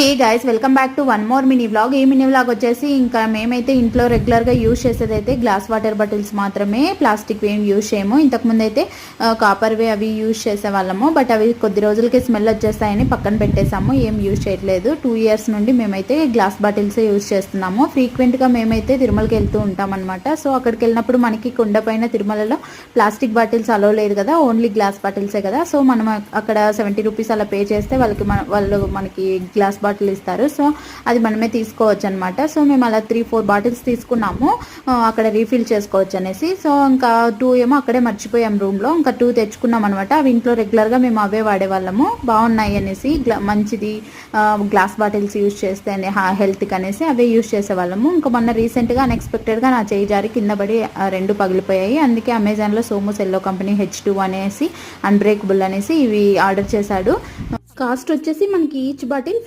Hey guys, welcome back to one more mini vlog. ఈ mini vlog వచ్చేసి ఇంకా మేమైతే ఇంట్లో రెగ్యులర్గా యూజ్ చేసేది అయితే గ్లాస్ వాటర్ బాటిల్స్ మాత్రమే, ప్లాస్టిక్ ఏం యూజ్ చేయము. ఇంతకుముందు అయితే కాపర్వే అవి యూజ్ చేసేవాళ్ళము, బట్ అవి కొద్ది రోజులకి స్మెల్ వచ్చేస్తాయని పక్కన పెట్టేసాము, ఏం యూజ్ చేయట్లేదు. 2 years నుండి మేమైతే గ్లాస్ బాటిల్సే యూజ్ చేస్తున్నాము. ఫ్రీక్వెంట్గా మేమైతే తిరుమలకి వెళ్తూ ఉంటాం అనమాట. సో అక్కడికి వెళ్ళినప్పుడు మనకి కొండ పైన తిరుమలలో ప్లాస్టిక్ బాటిల్స్ అలో లేదు కదా, ఓన్లీ గ్లాస్ బాటిల్సే కదా. సో మనం అక్కడ 70 రూపీస్ అలా పే చేస్తే వాళ్ళు మనకి గ్లాస్ బాటిల్ ఇస్తారు. సో అది మనమే తీసుకోవచ్చు అనమాట. సో మేము అలా 3-4 బాటిల్స్ తీసుకున్నాము అక్కడ రీఫిల్ చేసుకోవచ్చు అనేసి. సో ఇంకా 2 ఏమో అక్కడే మర్చిపోయాం రూమ్లో, ఇంకా 2 తెచ్చుకున్నాం అనమాట. అవి ఇంట్లో రెగ్యులర్గా మేము అవే వాడేవాళ్ళము, బాగున్నాయి అనేసి, మంచిది గ్లాస్ బాటిల్స్ యూజ్ చేస్తే హెల్త్కి అనేసి అవే యూజ్ చేసేవాళ్ళము. ఇంకా మొన్న రీసెంట్గా అన్ఎక్స్పెక్టెడ్గా నా చేయి జారి కింద పడి 2 పగిలిపోయాయి. అందుకే అమెజాన్లో సోమోస్ ఎల్లో కంపెనీ H2 అనేసి అన్బ్రేకబుల్ అనేసి ఇవి ఆర్డర్ చేశాడు. కాస్ట్ వచ్చేసి మనకి ఈచ్ బాటిల్